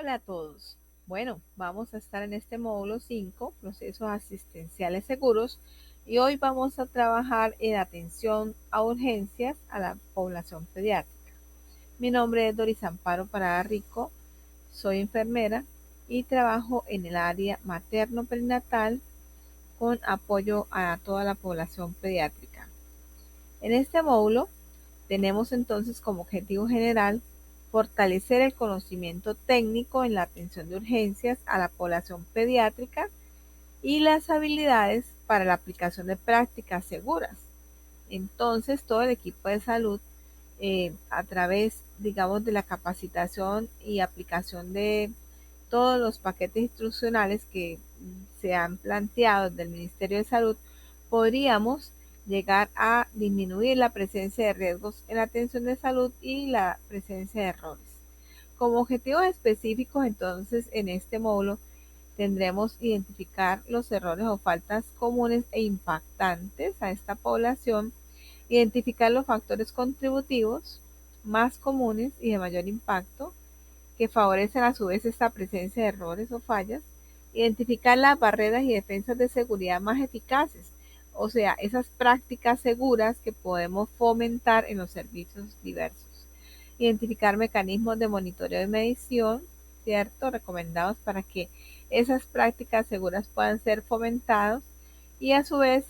Hola a todos. Bueno, vamos a estar en este módulo 5, procesos asistenciales seguros, y hoy vamos a trabajar en atención a urgencias a la población pediátrica. Mi nombre es Doris Amparo Parada Rico, soy enfermera y trabajo en el área materno-perinatal con apoyo a toda la población pediátrica. En este módulo tenemos entonces como objetivo general fortalecer el conocimiento técnico en la atención de urgencias a la población pediátrica y las habilidades para la aplicación de prácticas seguras. Entonces, todo el equipo de salud, a través, digamos, de la capacitación y aplicación de todos los paquetes instruccionales que se han planteado del Ministerio de Salud, podríamos llegar a disminuir la presencia de riesgos en la atención de salud y la presencia de errores. Como objetivos específicos, entonces, en este módulo tendremos identificar los errores o faltas comunes e impactantes a esta población, identificar los factores contributivos más comunes y de mayor impacto que favorecen a su vez esta presencia de errores o fallas, identificar las barreras y defensas de seguridad más eficaces, o sea, esas prácticas seguras que podemos fomentar en los servicios diversos. Identificar mecanismos de monitoreo y medición, ¿cierto? Recomendados para que esas prácticas seguras puedan ser fomentadas y a su vez,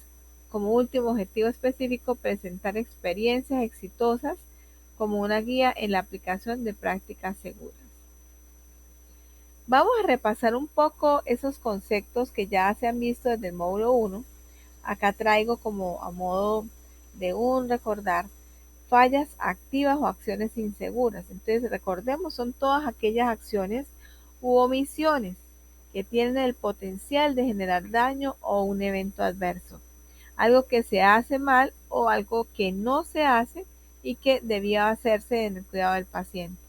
como último objetivo específico, presentar experiencias exitosas como una guía en la aplicación de prácticas seguras. Vamos a repasar un poco esos conceptos que ya se han visto desde el módulo 1. Acá traigo como a modo de un recordar fallas activas o acciones inseguras. Entonces, recordemos, son todas aquellas acciones u omisiones que tienen el potencial de generar daño o un evento adverso. Algo que se hace mal o algo que no se hace y que debía hacerse en el cuidado del paciente.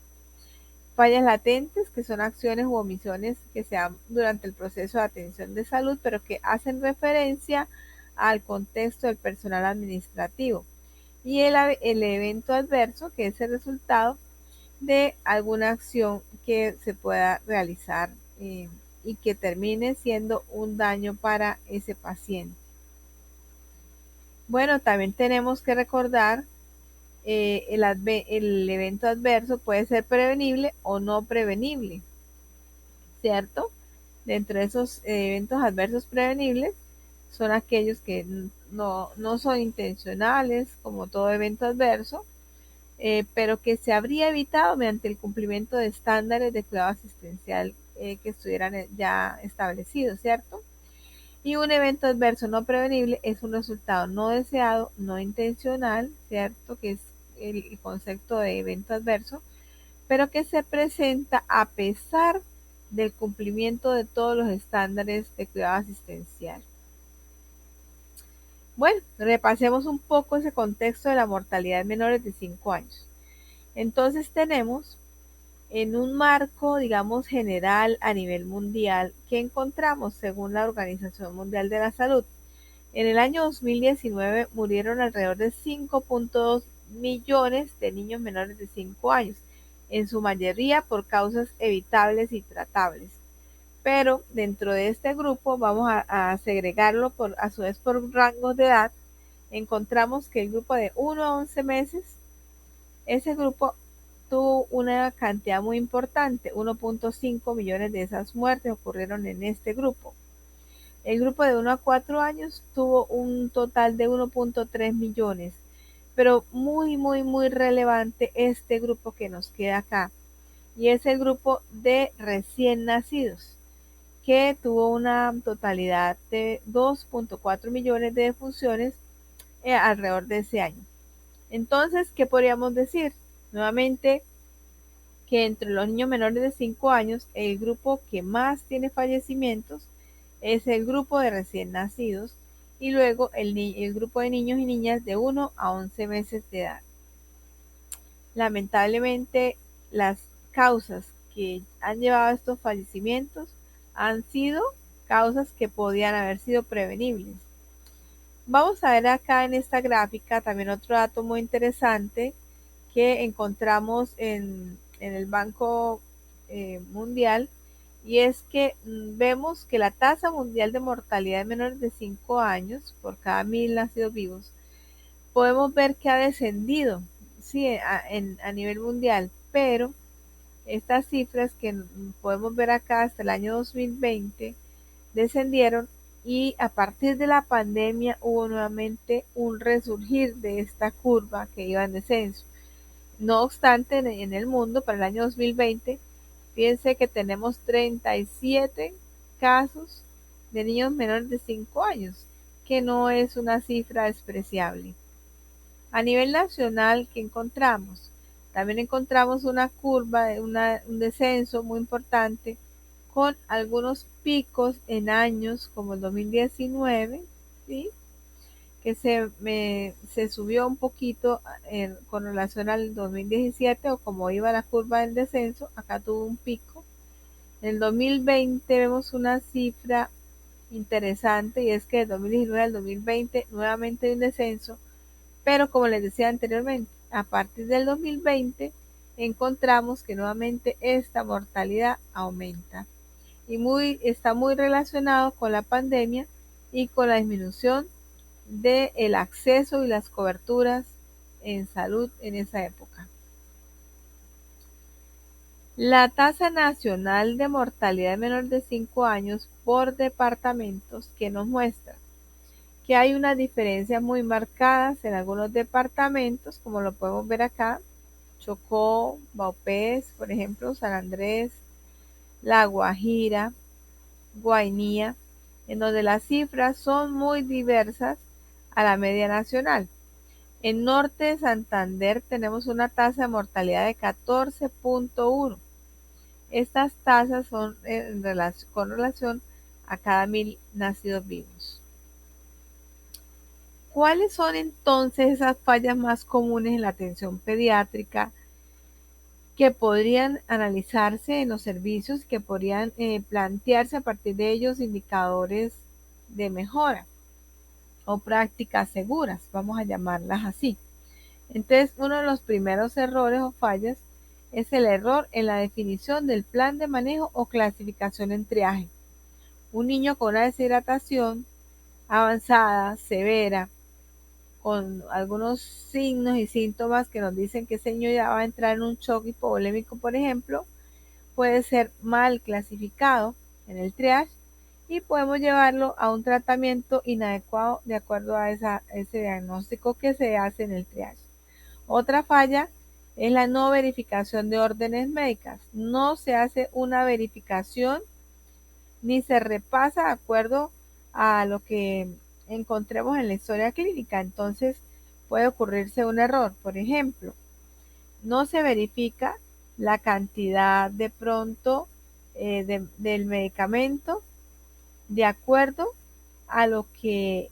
Fallas latentes, que son acciones u omisiones que se dan durante el proceso de atención de salud, pero que hacen referencia al contexto del personal administrativo. Y el evento adverso, que es el resultado de alguna acción que se pueda realizar y que termine siendo un daño para ese paciente. Bueno, también tenemos que recordar el evento adverso puede ser prevenible o no prevenible, ¿cierto? Dentro de esos eventos adversos prevenibles son aquellos que no son intencionales, como todo evento adverso, pero que se habría evitado mediante el cumplimiento de estándares de cuidado asistencial que estuvieran ya establecidos, ¿cierto? Y un evento adverso no prevenible es un resultado no deseado, no intencional, ¿cierto? Que es el concepto de evento adverso, pero que se presenta a pesar del cumplimiento de todos los estándares de cuidado asistencial. Bueno, repasemos un poco ese contexto de la mortalidad en menores de 5 años. Entonces tenemos en un marco, digamos, general a nivel mundial, que encontramos según la Organización Mundial de la Salud. En el año 2019 murieron alrededor de 5.2 millones de niños menores de 5 años, en su mayoría por causas evitables y tratables. Pero dentro de este grupo vamos a segregarlo a su vez por rangos de edad. Encontramos que el grupo de 1 a 11 meses, ese grupo tuvo una cantidad muy importante, 1.5 millones de esas muertes ocurrieron en este grupo. El grupo de 1 a 4 años tuvo un total de 1.3 millones, pero muy relevante este grupo que nos queda acá, y es el grupo de recién nacidos, que tuvo una totalidad de 2.4 millones de defunciones alrededor de ese año. Entonces, ¿qué podríamos decir? Nuevamente, que entre los niños menores de 5 años, el grupo que más tiene fallecimientos es el grupo de recién nacidos y luego el grupo de niños y niñas de 1 a 11 meses de edad. Lamentablemente, las causas que han llevado a estos fallecimientos han sido causas que podían haber sido prevenibles. Vamos a ver acá en esta gráfica también otro dato muy interesante que encontramos en el Banco mundial, y es que vemos que la tasa mundial de mortalidad de menores de 5 años por cada 1000 nacidos vivos, podemos ver que ha descendido, sí, a nivel mundial, pero estas cifras que podemos ver acá hasta el año 2020 descendieron, y a partir de la pandemia hubo nuevamente un resurgir de esta curva que iba en descenso. No obstante, en el mundo para el año 2020, fíjense que tenemos 37 casos de niños menores de 5 años, que no es una cifra despreciable. A nivel nacional, ¿qué encontramos? También encontramos una curva, un descenso muy importante, con algunos picos en años como el 2019, ¿sí? Que se subió un poquito con relación al 2017, o como iba la curva del descenso, acá tuvo un pico. En el 2020 vemos una cifra interesante, y es que del 2019 al 2020 nuevamente hay un descenso, pero como les decía anteriormente, a partir del 2020 encontramos que nuevamente esta mortalidad aumenta, y está muy relacionado con la pandemia y con la disminución del acceso y las coberturas en salud en esa época. La tasa nacional de mortalidad de menores de 5 años por departamentos, que nos muestra que hay unas diferencias muy marcadas en algunos departamentos, como lo podemos ver acá: Chocó, Vaupés, por ejemplo, San Andrés, La Guajira, Guainía, en donde las cifras son muy diversas a la media nacional. En Norte de Santander tenemos una tasa de mortalidad de 14.1. Estas tasas son con relación a cada 1000 nacidos vivos. ¿Cuáles son entonces esas fallas más comunes en la atención pediátrica que podrían analizarse en los servicios, que podrían plantearse a partir de ellos indicadores de mejora o prácticas seguras, vamos a llamarlas así? Entonces, uno de los primeros errores o fallas es el error en la definición del plan de manejo o clasificación en triaje. Un niño con una deshidratación avanzada, severa, con algunos signos y síntomas que nos dicen que ese niño ya va a entrar en un shock hipovolémico, por ejemplo, puede ser mal clasificado en el triage, y podemos llevarlo a un tratamiento inadecuado de acuerdo a ese diagnóstico que se hace en el triage. Otra falla es la no verificación de órdenes médicas. No se hace una verificación ni se repasa de acuerdo a lo que encontremos en la historia clínica. Entonces puede ocurrirse un error. Por ejemplo, no se verifica la cantidad de pronto del medicamento de acuerdo a lo que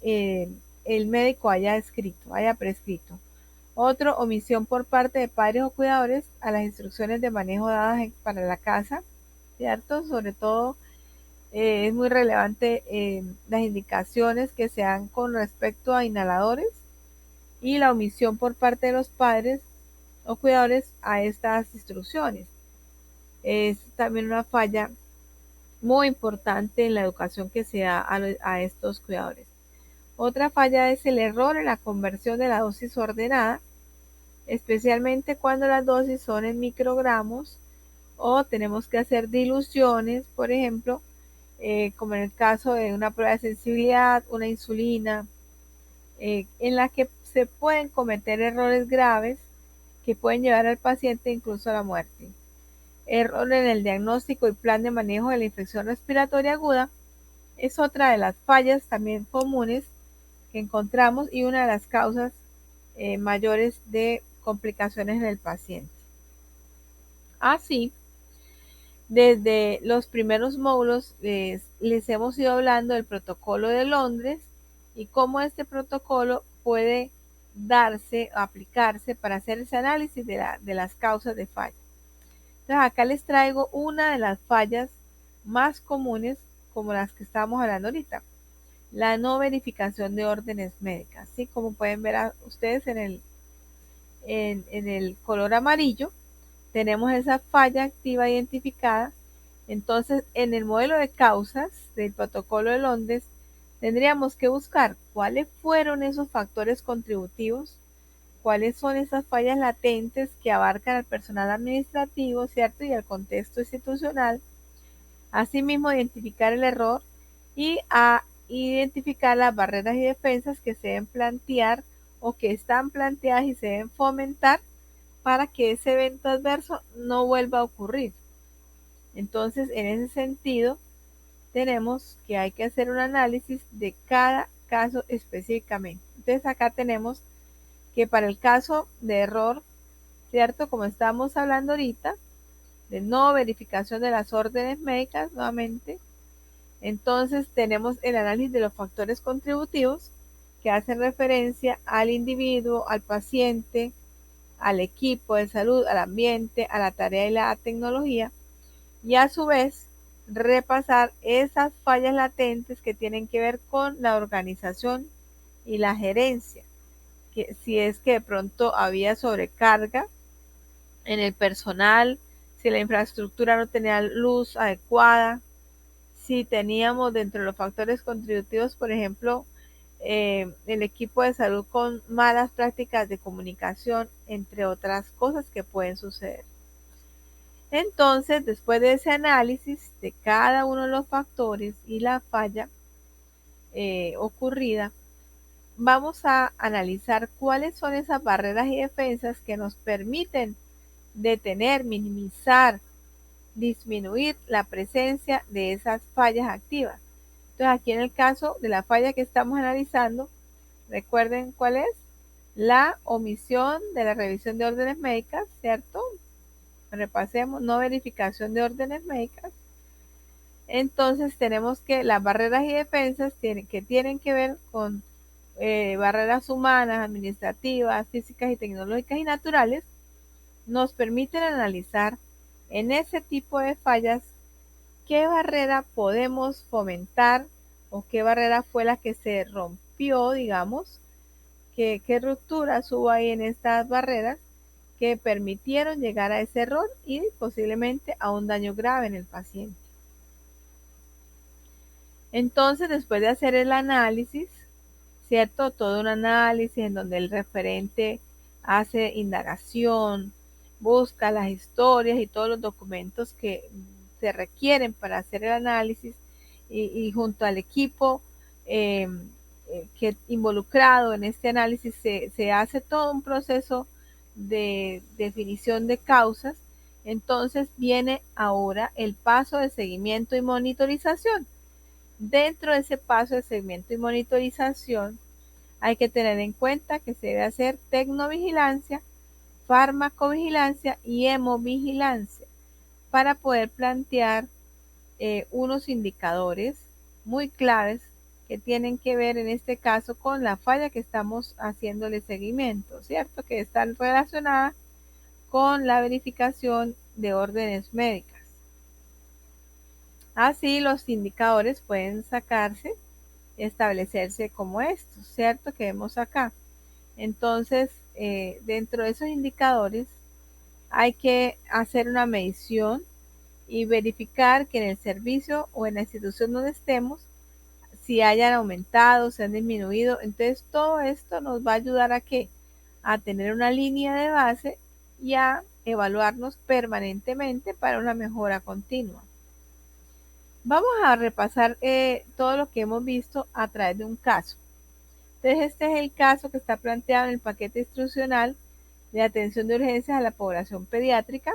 el médico haya escrito, haya prescrito. Otro, omisión por parte de padres o cuidadores a las instrucciones de manejo dadas para la casa, ¿cierto? Sobre todo es muy relevante las indicaciones que se dan con respecto a inhaladores, y la omisión por parte de los padres o cuidadores a estas instrucciones. Es también una falla muy importante en la educación que se da a estos cuidadores. Otra falla es el error en la conversión de la dosis ordenada, especialmente cuando las dosis son en microgramos o tenemos que hacer diluciones, por ejemplo, como en el caso de una prueba de sensibilidad, una insulina, en la que se pueden cometer errores graves que pueden llevar al paciente incluso a la muerte. Error en el diagnóstico y plan de manejo de la infección respiratoria aguda es otra de las fallas también comunes que encontramos, y una de las causas mayores de complicaciones en el paciente. Así, desde los primeros módulos les hemos ido hablando del protocolo de Londres y cómo este protocolo puede darse o aplicarse para hacer ese análisis de las causas de falla. Entonces acá les traigo una de las fallas más comunes, como las que estábamos hablando ahorita: la no verificación de órdenes médicas. ¿Sí? Como pueden ver ustedes en el color amarillo, tenemos esa falla activa identificada, entonces en el modelo de causas del protocolo de Londres tendríamos que buscar cuáles fueron esos factores contributivos, cuáles son esas fallas latentes que abarcan al personal administrativo, ¿cierto? Y al contexto institucional. Asimismo, identificar el error y a identificar las barreras y defensas que se deben plantear o que están planteadas y se deben fomentar para que ese evento adverso no vuelva a ocurrir. Entonces, en ese sentido, tenemos que hay que hacer un análisis de cada caso específicamente. Entonces, acá tenemos que para el caso de error, ¿cierto? Como estamos hablando ahorita, de no verificación de las órdenes médicas, nuevamente, entonces tenemos el análisis de los factores contributivos que hacen referencia al individuo, al paciente, al equipo de salud, al ambiente, a la tarea y la tecnología, y a su vez repasar esas fallas latentes que tienen que ver con la organización y la gerencia, que si es que de pronto había sobrecarga en el personal, si la infraestructura no tenía luz adecuada, si teníamos dentro de los factores contributivos, por ejemplo, el equipo de salud con malas prácticas de comunicación, entre otras cosas que pueden suceder. Entonces, después de ese análisis de cada uno de los factores y la falla ocurrida, vamos a analizar cuáles son esas barreras y defensas que nos permiten detener, minimizar, disminuir la presencia de esas fallas activas. Entonces, aquí en el caso de la falla que estamos analizando, recuerden cuál es la omisión de la revisión de órdenes médicas, ¿cierto? Repasemos, no verificación de órdenes médicas. Entonces tenemos que las barreras y defensas tienen que ver con barreras humanas, administrativas, físicas y tecnológicas y naturales, nos permiten analizar en ese tipo de fallas qué barrera podemos fomentar o qué barrera fue la que se rompió, digamos, qué rupturas hubo ahí en estas barreras que permitieron llegar a ese error y posiblemente a un daño grave en el paciente. Entonces, después de hacer el análisis, ¿cierto? Todo un análisis en donde el referente hace indagación, busca las historias y todos los documentos que se requieren para hacer el análisis y junto al equipo que involucrado en este análisis se hace todo un proceso de definición de causas. Entonces viene ahora el paso de seguimiento y monitorización. Dentro de ese paso de seguimiento y monitorización hay que tener en cuenta que se debe hacer tecnovigilancia, farmacovigilancia y hemovigilancia para poder plantear unos indicadores muy claves que tienen que ver en este caso con la falla que estamos haciéndole seguimiento, ¿cierto? Que están relacionadas con la verificación de órdenes médicas. Así los indicadores pueden sacarse y establecerse como estos, ¿cierto? Que vemos acá. Entonces, dentro de esos indicadores hay que hacer una medición y verificar que en el servicio o en la institución donde estemos, si hayan aumentado, se han disminuido. Entonces, todo esto nos va a ayudar a ¿qué? A tener una línea de base y a evaluarnos permanentemente para una mejora continua. Vamos a repasar todo lo que hemos visto a través de un caso. Entonces, este es el caso que está planteado en el paquete instruccional de atención de urgencias a la población pediátrica.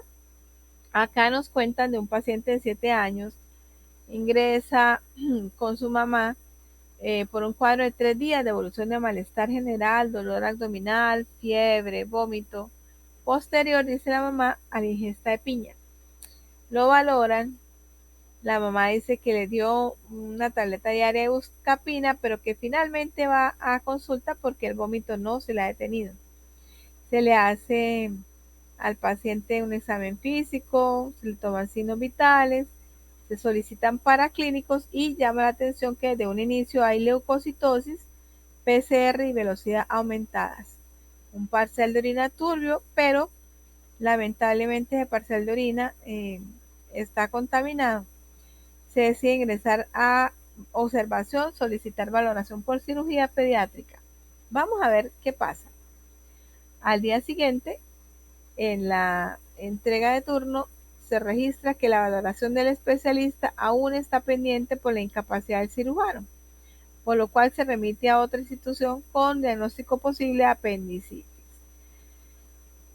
Acá nos cuentan de un paciente de 7 años, ingresa con su mamá por un cuadro de 3 días de evolución de malestar general, dolor abdominal, fiebre, vómito. Posterior, dice la mamá, a la ingesta de piña. Lo valoran. La mamá dice que le dio una tableta diaria de buscapina, pero que finalmente va a consulta porque el vómito no se le ha detenido. Se le hace al paciente un examen físico, se le toman signos vitales, se solicitan paraclínicos y llama la atención que desde un inicio hay leucocitosis, PCR y velocidad aumentadas. Un parcial de orina turbio, pero lamentablemente ese parcial de orina está contaminado, se decide ingresar a observación, solicitar valoración por cirugía pediátrica. Vamos a ver qué pasa. Al día siguiente, en la entrega de turno, se registra que la valoración del especialista aún está pendiente por la incapacidad del cirujano, por lo cual se remite a otra institución con diagnóstico posible de apendicitis.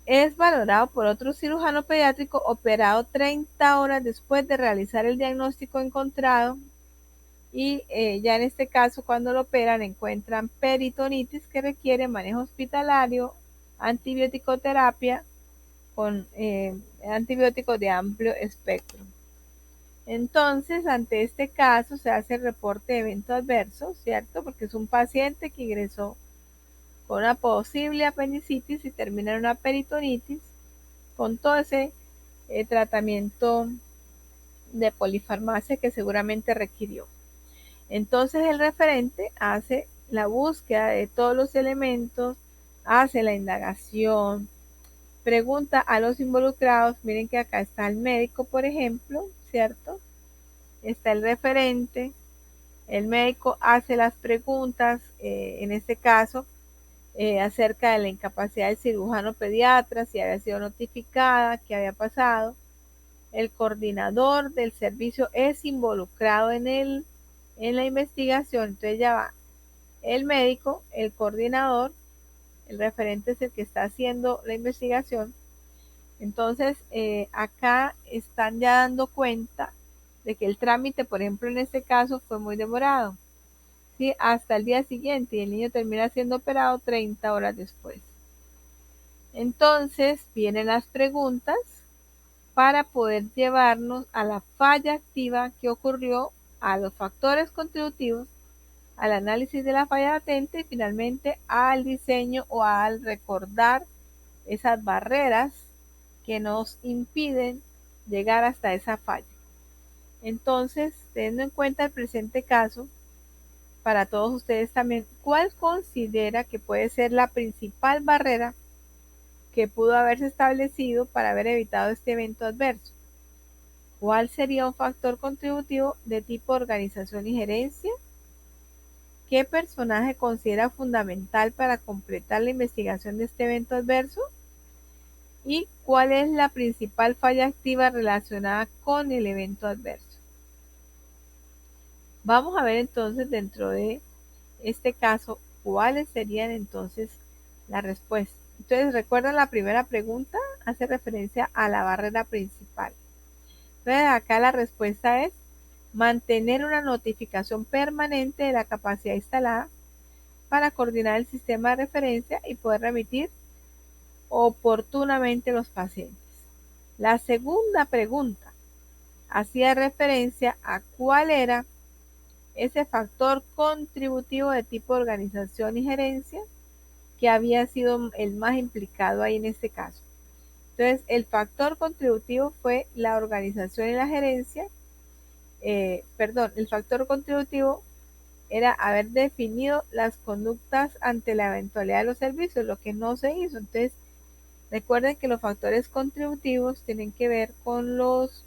Es valorado por otro cirujano pediátrico operado 30 horas después de realizar el diagnóstico encontrado y ya en este caso cuando lo operan encuentran peritonitis que requiere manejo hospitalario, antibiótico terapia con antibióticos de amplio espectro. Entonces, ante este caso se hace el reporte de evento adverso, ¿cierto? Porque es un paciente que ingresó con una posible apendicitis y termina en una peritonitis con todo ese tratamiento de polifarmacia que seguramente requirió. Entonces el referente hace la búsqueda de todos los elementos, hace la indagación, pregunta a los involucrados. Miren que acá está el médico, por ejemplo, ¿cierto? Está el referente, el médico hace las preguntas, en este caso, acerca de la incapacidad del cirujano pediatra, si había sido notificada, qué había pasado. El coordinador del servicio es involucrado en la investigación, entonces ya va el médico, el coordinador, el referente es el que está haciendo la investigación. Entonces, acá están ya dando cuenta de que el trámite, por ejemplo, en este caso fue muy demorado, ¿sí? Hasta el día siguiente y el niño termina siendo operado 30 horas después. Entonces, vienen las preguntas para poder llevarnos a la falla activa que ocurrió, a los factores contributivos, al análisis de la falla latente y finalmente al diseño o al recordar esas barreras que nos impiden llegar hasta esa falla. Entonces, teniendo en cuenta el presente caso, para todos ustedes también, ¿cuál considera que puede ser la principal barrera que pudo haberse establecido para haber evitado este evento adverso? ¿Cuál sería un factor contributivo de tipo organización y gerencia? ¿Qué personaje considera fundamental para completar la investigación de este evento adverso? ¿Y cuál es la principal falla activa relacionada con el evento adverso? Vamos a ver entonces dentro de este caso cuáles serían entonces las respuestas. Entonces, recuerdan la primera pregunta, hace referencia a la barrera principal. Entonces, acá la respuesta es mantener una notificación permanente de la capacidad instalada para coordinar el sistema de referencia y poder remitir oportunamente los pacientes. La segunda pregunta hacía referencia a cuál era ese factor contributivo de tipo organización y gerencia que había sido el más implicado ahí en este caso. Entonces, el factor contributivo fue la organización y la gerencia. El factor contributivo era haber definido las conductas ante la eventualidad de los servicios, lo que no se hizo. Entonces, recuerden que los factores contributivos tienen que ver con los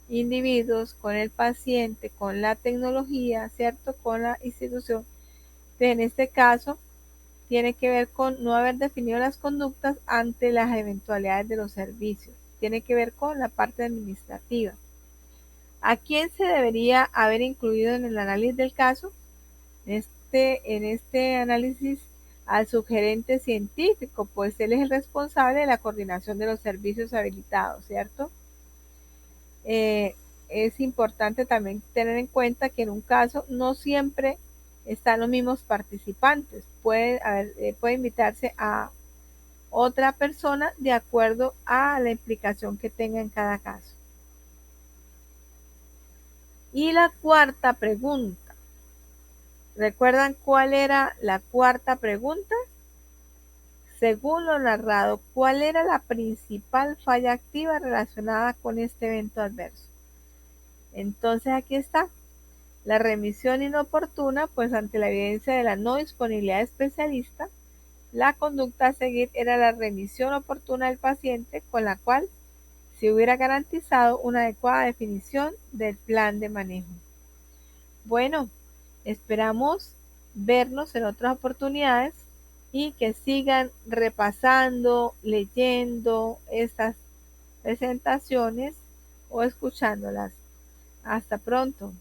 individuos, con el paciente, con la tecnología, ¿cierto? Con la institución. Entonces, en este caso, tiene que ver con no haber definido las conductas ante las eventualidades de los servicios. Tiene que ver con la parte administrativa. ¿A quién se debería haber incluido en el análisis del caso? En este análisis al subgerente científico, pues él es el responsable de la coordinación de los servicios habilitados, ¿cierto? Es importante también tener en cuenta que en un caso no siempre están los mismos participantes. Puede invitarse a otra persona de acuerdo a la implicación que tenga en cada caso. Y la cuarta pregunta. ¿Recuerdan cuál era la cuarta pregunta? Según lo narrado, ¿cuál era la principal falla activa relacionada con este evento adverso? Entonces aquí está. La remisión inoportuna, pues ante la evidencia de la no disponibilidad de especialista, La conducta a seguir era la revisión oportuna del paciente, con la cual se hubiera garantizado una adecuada definición del plan de manejo. Bueno, esperamos vernos en otras oportunidades y que sigan repasando, leyendo estas presentaciones o escuchándolas. Hasta pronto.